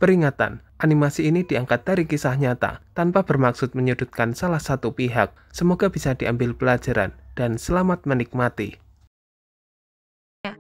Peringatan, animasi ini diangkat dari kisah nyata, tanpa bermaksud menyudutkan salah satu pihak. Semoga bisa diambil pelajaran, dan selamat menikmati.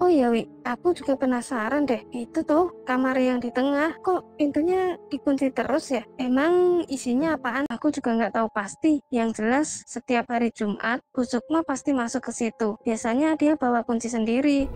Oh iya Wi, aku juga penasaran deh. Itu tuh kamar yang di tengah, kok pintunya dikunci terus ya? Emang isinya apaan? Aku juga nggak tahu pasti. Yang jelas setiap hari Jumat, Bu Sukma pasti masuk ke situ. Biasanya dia bawa kunci sendiri.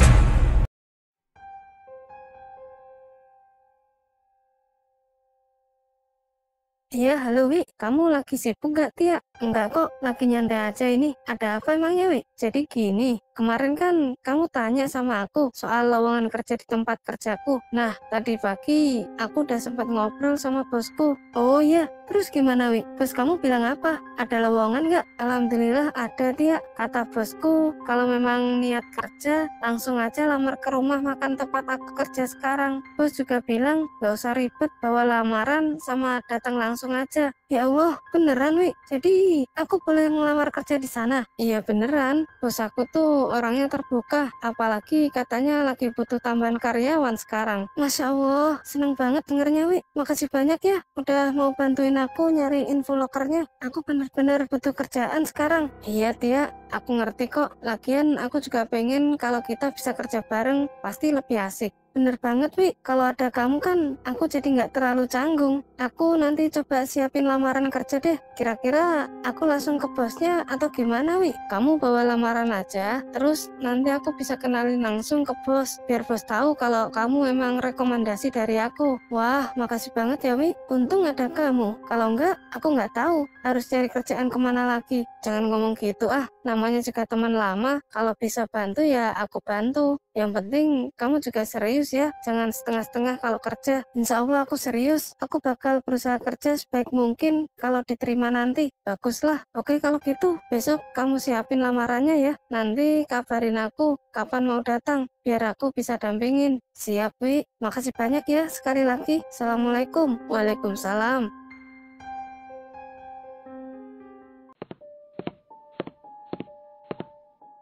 Iya, halo Wi, kamu lagi sibuk nggak Tia? Enggak kok, lagi nyantai aja ini. Ada apa emangnya Wi? Jadi gini, kemarin kan kamu tanya sama aku soal lowongan kerja di tempat kerjaku. Nah, tadi pagi aku udah sempat ngobrol sama bosku. Oh iya, terus gimana Wi? Bos kamu bilang apa? Ada lowongan nggak? Alhamdulillah ada Tia. Kata bosku, kalau memang niat kerja, langsung aja lamar ke rumah makan tempat aku kerja sekarang. Bos juga bilang, nggak usah ribet bawa lamaran sama datang langsung aja. Ya Allah, beneran Wi? Jadi aku boleh melamar kerja di sana? Iya beneran, bos aku tuh orangnya terbuka, apalagi katanya lagi butuh tambahan karyawan sekarang. Masya Allah, seneng banget dengernya Wi. Makasih banyak ya, udah mau bantuin aku nyari info lokernya. Aku bener-bener butuh kerjaan sekarang. Iya Tia, aku ngerti kok. Lagian aku juga pengen kalau kita bisa kerja bareng, pasti lebih asik. Bener banget Wi, kalau ada kamu kan aku jadi nggak terlalu canggung. Aku nanti coba siapin lamaran kerja deh. Kira-kira aku langsung ke bosnya atau gimana Wi? Kamu bawa lamaran aja, terus nanti aku bisa kenalin langsung ke bos. Biar bos tahu kalau kamu emang rekomendasi dari aku. Wah, makasih banget ya Wi. Untung ada kamu. Kalau enggak, aku nggak tahu harus cari kerjaan kemana lagi. Jangan ngomong gitu ah, namanya juga teman lama. Kalau bisa bantu ya aku bantu. Yang penting kamu juga serius ya, jangan setengah-setengah kalau kerja. Insya Allah aku serius, aku bakal berusaha kerja sebaik mungkin kalau diterima nanti. Baguslah, oke kalau gitu besok kamu siapin lamarannya ya. Nanti kabarin aku kapan mau datang, biar aku bisa dampingin. Siap Wi, makasih banyak ya sekali lagi. Assalamualaikum. Waalaikumsalam.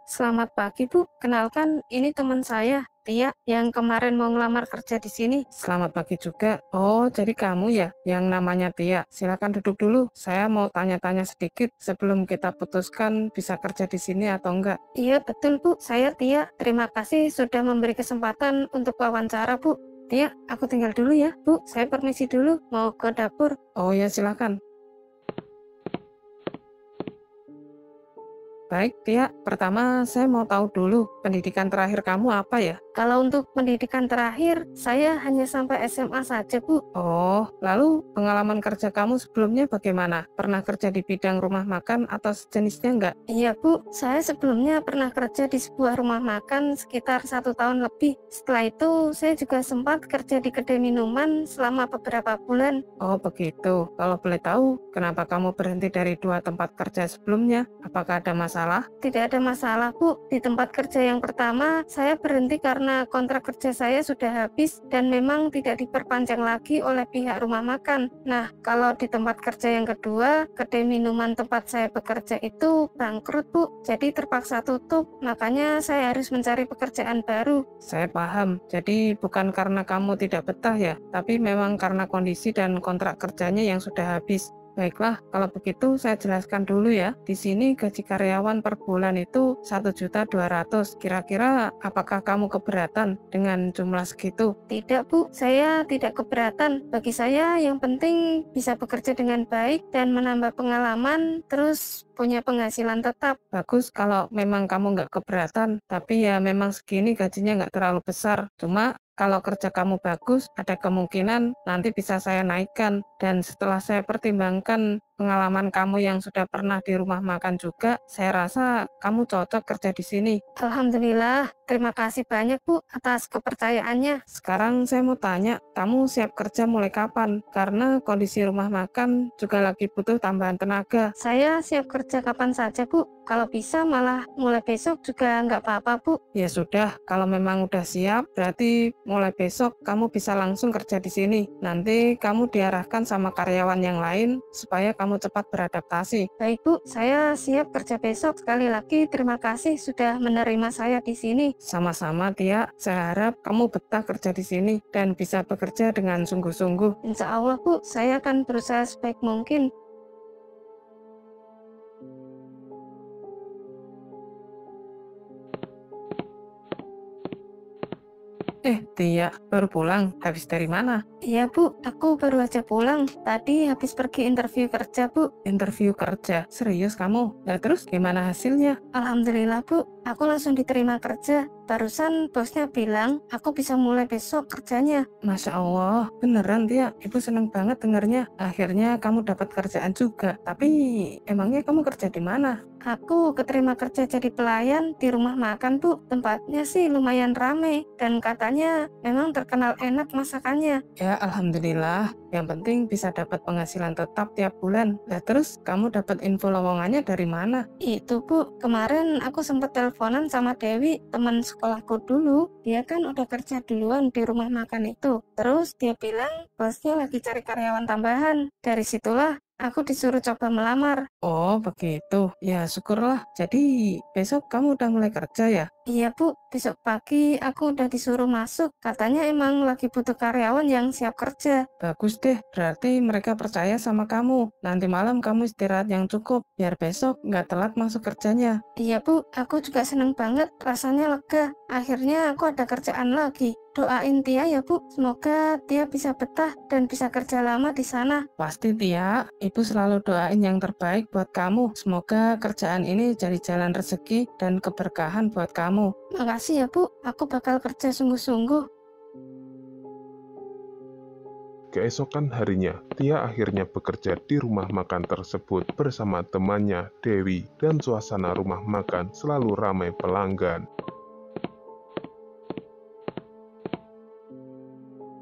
Selamat pagi Bu, kenalkan ini teman saya, Tia, yang kemarin mau ngelamar kerja di sini. Selamat pagi juga. Oh, jadi kamu ya yang namanya Tia. Silakan duduk dulu. Saya mau tanya-tanya sedikit sebelum kita putuskan bisa kerja di sini atau enggak. Iya betul Bu, saya Tia. Terima kasih sudah memberi kesempatan untuk wawancara Bu. Tia, aku tinggal dulu ya Bu, saya permisi dulu, mau ke dapur. Oh ya, silakan. Baik, Tia. Pertama, saya mau tahu dulu pendidikan terakhir kamu apa ya? Kalau untuk pendidikan terakhir, saya hanya sampai SMA saja Bu. Oh, lalu pengalaman kerja kamu sebelumnya bagaimana? Pernah kerja di bidang rumah makan atau sejenisnya enggak? Iya Bu, saya sebelumnya pernah kerja di sebuah rumah makan sekitar 1 tahun lebih. Setelah itu, saya juga sempat kerja di kedai minuman selama beberapa bulan. Oh, begitu. Kalau boleh tahu, kenapa kamu berhenti dari 2 tempat kerja sebelumnya? Apakah ada masalah? Tidak ada masalah Bu, di tempat kerja yang pertama saya berhenti karena kontrak kerja saya sudah habis dan memang tidak diperpanjang lagi oleh pihak rumah makan. Nah, kalau di tempat kerja yang kedua, kedai minuman tempat saya bekerja itu bangkrut Bu, jadi terpaksa tutup, makanya saya harus mencari pekerjaan baru. Saya paham. Jadi bukan karena kamu tidak betah ya, tapi memang karena kondisi dan kontrak kerjanya yang sudah habis. Baiklah, kalau begitu saya jelaskan dulu ya. Di sini gaji karyawan per bulan itu 1.200.000. Kira-kira apakah kamu keberatan dengan jumlah segitu? Tidak Bu, saya tidak keberatan. Bagi saya yang penting bisa bekerja dengan baik dan menambah pengalaman, terus punya penghasilan tetap. Bagus kalau memang kamu nggak keberatan, tapi ya memang segini gajinya nggak terlalu besar. Cuma kalau kerja kamu bagus, ada kemungkinan nanti bisa saya naikkan. Dan setelah saya pertimbangkan pengalaman kamu yang sudah pernah di rumah makan juga, saya rasa kamu cocok kerja di sini. Alhamdulillah, terima kasih banyak Bu atas kepercayaannya. Sekarang saya mau tanya, kamu siap kerja mulai kapan? Karena kondisi rumah makan juga lagi butuh tambahan tenaga. Saya siap kerja kapan saja Bu, kalau bisa malah mulai besok juga nggak apa-apa Bu. Ya sudah, kalau memang udah siap, berarti mulai besok kamu bisa langsung kerja di sini. Nanti kamu diarahkan sama karyawan yang lain supaya kamu cepat beradaptasi. Baik Bu, saya siap kerja besok. Sekali lagi terima kasih sudah menerima saya di sini. Sama-sama, Tia. Saya harap kamu betah kerja di sini dan bisa bekerja dengan sungguh-sungguh. Insya Allah Bu, saya akan berusaha sebaik mungkin. Tia, baru pulang. Habis dari mana? Iya Bu, aku baru aja pulang. Tadi habis pergi interview kerja Bu. Interview kerja. Serius kamu? Nah, terus gimana hasilnya? Alhamdulillah Bu, aku langsung diterima kerja. Barusan bosnya bilang aku bisa mulai besok kerjanya. Masya Allah, beneran Tia. Ibu seneng banget dengarnya. Akhirnya kamu dapat kerjaan juga. Tapi emangnya kamu kerja di mana? Aku keterima kerja jadi pelayan di rumah makan Bu. Tempatnya sih lumayan rame dan katanya memang terkenal enak masakannya. Ya, alhamdulillah. Yang penting bisa dapat penghasilan tetap tiap bulan. Nah, terus kamu dapat info lowongannya dari mana? Itu Bu, kemarin aku sempat teleponan sama Dewi, teman sekolahku dulu. Dia kan udah kerja duluan di rumah makan itu. Terus dia bilang bosnya lagi cari karyawan tambahan. Dari situlah aku disuruh coba melamar. Oh, begitu. Ya, syukurlah. Jadi, besok kamu udah mulai kerja ya? Iya Bu, besok pagi aku udah disuruh masuk. Katanya emang lagi butuh karyawan yang siap kerja. Bagus deh, berarti mereka percaya sama kamu. Nanti malam kamu istirahat yang cukup, biar besok nggak telat masuk kerjanya. Iya Bu, aku juga seneng banget, rasanya lega. Akhirnya aku ada kerjaan lagi. Doain Tia ya Bu, semoga Tia bisa betah dan bisa kerja lama di sana. Pasti Tia, Ibu selalu doain yang terbaik buat kamu. Semoga kerjaan ini jadi jalan rezeki dan keberkahan buat kamu. Makasih ya Bu, aku bakal kerja sungguh-sungguh. Keesokan harinya, Tia akhirnya bekerja di rumah makan tersebut bersama temannya, Dewi, dan suasana rumah makan selalu ramai pelanggan.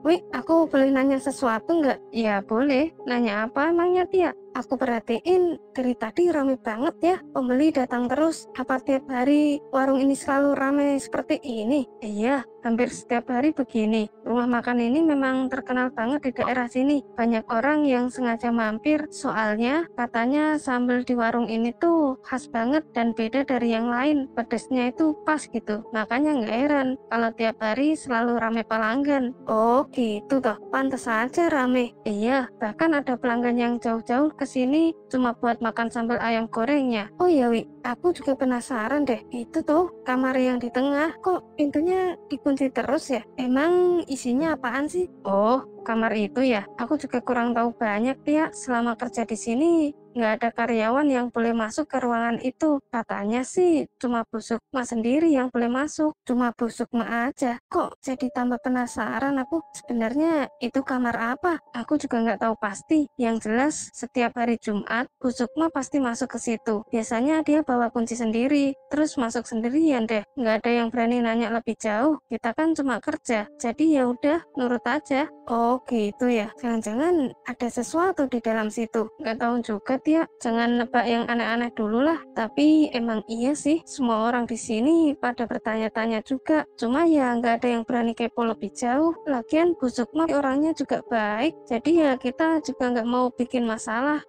Wih, aku boleh nanya sesuatu nggak? Ya boleh, nanya apa emangnya Tia? Aku perhatiin dari tadi rame banget ya, pembeli datang terus. Apa tiap hari warung ini selalu rame seperti ini? Iya, hampir setiap hari begini. Rumah makan ini memang terkenal banget di daerah sini. Banyak orang yang sengaja mampir, soalnya katanya sambal di warung ini tuh khas banget dan beda dari yang lain. Pedesnya itu pas gitu, makanya nggak heran kalau tiap hari selalu rame pelanggan. Oh gitu toh, pantas aja rame. Iya, bahkan ada pelanggan yang jauh-jauh ke sini cuma buat makan sambal ayam gorengnya. Oh ya Wi, aku juga penasaran deh. Itu tuh kamar yang di tengah, kok pintunya dikunci terus ya? Emang isinya apaan sih? Oh, kamar itu ya. Aku juga kurang tahu banyak ya. Selama kerja di sini nggak ada karyawan yang boleh masuk ke ruangan itu. Katanya sih cuma Bu Sukma sendiri yang boleh masuk. Cuma Bu Sukma aja. Kok jadi tambah penasaran aku. Sebenarnya itu kamar apa? Aku juga nggak tahu pasti. Yang jelas setiap hari Jumat Bu Sukma pasti masuk ke situ. Biasanya dia bawa kunci sendiri. Terus masuk sendirian deh. Nggak ada yang berani nanya lebih jauh. Kita kan cuma kerja. Jadi ya udah nurut aja. Oh gitu ya. Jangan-jangan ada sesuatu di dalam situ. Nggak tahu juga ya, jangan nebak yang aneh-aneh dulu lah. Tapi emang iya sih, semua orang di sini pada bertanya-tanya juga. Cuma ya nggak ada yang berani kepo lebih jauh. Lagian Bu Sukma orangnya juga baik, jadi ya kita juga nggak mau bikin masalah.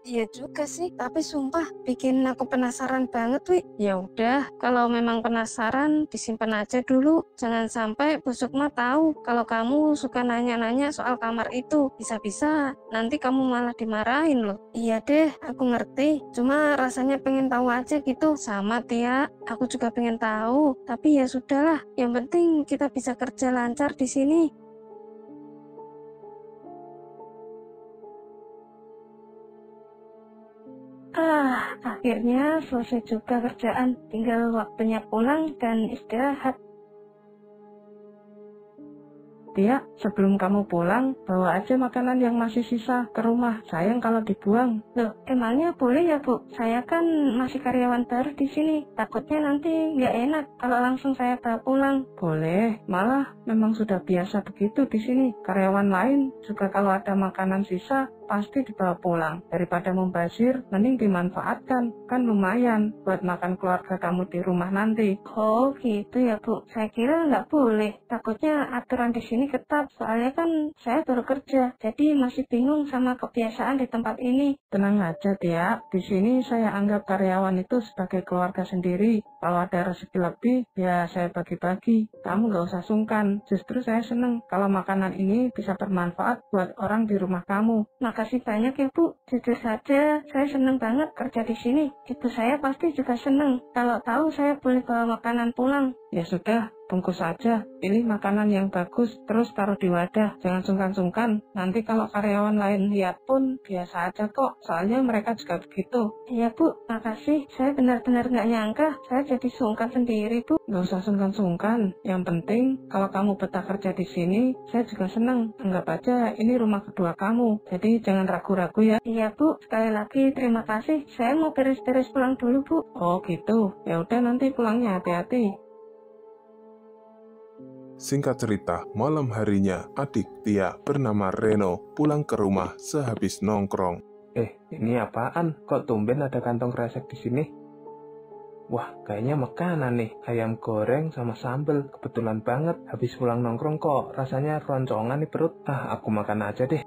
Iya juga sih. Tapi sumpah bikin aku penasaran banget, Wi. Ya udah, kalau memang penasaran disimpan aja dulu. Jangan sampai Bu Sukma tahu kalau kamu suka nanya-nanya soal kamar itu. Bisa-bisa nanti kamu malah dimarahin loh. Iya deh, aku ngerti. Cuma rasanya pengen tahu aja gitu. Sama Tia, aku juga pengen tahu. Tapi ya sudahlah, yang penting kita bisa kerja lancar di sini. Akhirnya selesai juga kerjaan. Tinggal waktunya pulang dan istirahat. Tia, sebelum kamu pulang, bawa aja makanan yang masih sisa ke rumah. Sayang kalau dibuang. Loh, emangnya boleh ya Bu? Saya kan masih karyawan baru di sini. Takutnya nanti nggak enak kalau langsung saya bawa pulang. Boleh, malah memang sudah biasa begitu di sini. Karyawan lain juga kalau ada makanan sisa, pasti dibawa pulang. Daripada membazir, mending dimanfaatkan. Kan lumayan buat makan keluarga kamu di rumah nanti. Oh gitu ya Bu, saya kira nggak boleh. Takutnya aturan di sini ketat, soalnya kan saya baru kerja, jadi masih bingung sama kebiasaan di tempat ini. Tenang aja Tia, di sini saya anggap karyawan itu sebagai keluarga sendiri. Kalau ada rezeki lebih, ya saya bagi-bagi. Kamu nggak usah sungkan, justru saya seneng kalau makanan ini bisa bermanfaat buat orang di rumah kamu. Makasih banyak ya Bu, jujur saja saya seneng banget kerja di sini. Ibu saya pasti juga seneng kalau tahu saya boleh bawa makanan pulang. Ya sudah, bungkus saja. Pilih makanan yang bagus, terus taruh di wadah. Jangan sungkan-sungkan. Nanti kalau karyawan lain lihat pun biasa aja kok. Soalnya mereka juga begitu. Iya Bu, makasih. Saya benar-benar nggak nyangka. Saya jadi sungkan sendiri Bu. Nggak usah sungkan-sungkan. Yang penting, kalau kamu betah kerja di sini, saya juga senang. Anggap aja ini rumah kedua kamu. Jadi jangan ragu-ragu ya. Iya Bu, sekali lagi terima kasih. Saya mau beres-beres pulang dulu Bu. Oh gitu. Ya udah nanti pulangnya hati-hati. Singkat cerita, malam harinya adik Tia bernama Reno pulang ke rumah sehabis nongkrong. Ini apaan? Kok tumben ada kantong kresek di sini? Wah, kayaknya makanan nih. Ayam goreng sama sambel. Kebetulan banget. Habis pulang nongkrong kok rasanya roncongan nih perut. Aku makan aja deh.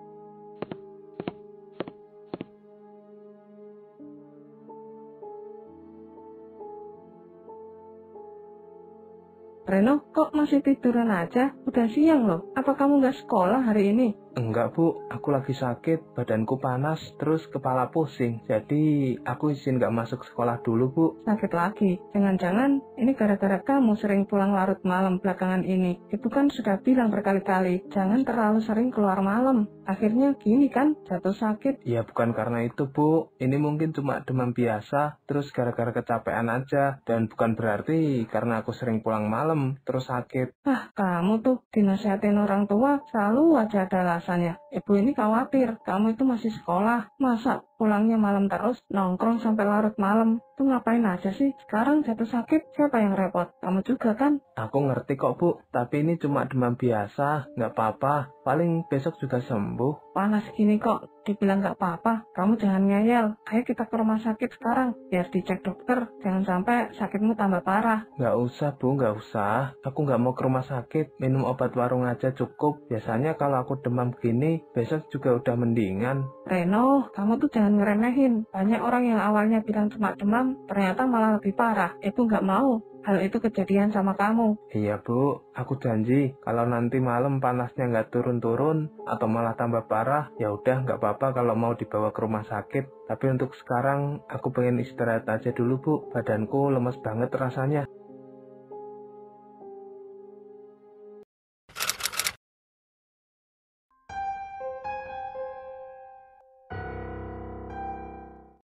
Reno, kok masih tiduran aja? Udah siang loh. Apa kamu nggak sekolah hari ini? Enggak Bu, aku lagi sakit, badanku panas, terus kepala pusing. Jadi aku izin nggak masuk sekolah dulu Bu. Sakit lagi. Jangan-jangan ini gara-gara kamu sering pulang larut malam belakangan ini. Itu kan sudah bilang berkali-kali, jangan terlalu sering keluar malam. Akhirnya gini kan, jatuh sakit. Ya bukan karena itu Bu, ini mungkin cuma demam biasa, terus gara-gara kecapean aja. Dan bukan berarti karena aku sering pulang malam, terus sakit. Kamu tuh dinasihatin orang tua, selalu aja ada alasannya. Ibu ini khawatir, kamu itu masih sekolah. Masa pulangnya malam terus, nongkrong sampai larut malam? Tuh ngapain aja sih? Sekarang jatuh sakit, siapa yang repot? Kamu juga kan? Aku ngerti kok Bu, tapi ini cuma demam biasa, nggak apa-apa. Paling besok juga sembuh. Panas gini kok, dibilang nggak apa-apa. Kamu jangan ngeyel. Ayo kita ke rumah sakit sekarang, biar dicek dokter. Jangan sampai sakitmu tambah parah. Nggak usah Bu, nggak usah. Aku nggak mau ke rumah sakit, minum obat warung aja cukup. Biasanya kalau aku demam gini, besok juga udah mendingan. Reno, kamu tuh jangan ngeremehin. Banyak orang yang awalnya bilang cuma demam, ternyata malah lebih parah. Ibu nggak mau hal itu kejadian sama kamu. Iya Bu, aku janji kalau nanti malam panasnya nggak turun-turun atau malah tambah parah, ya udah nggak apa-apa kalau mau dibawa ke rumah sakit. Tapi untuk sekarang aku pengen istirahat aja dulu Bu, badanku lemes banget rasanya.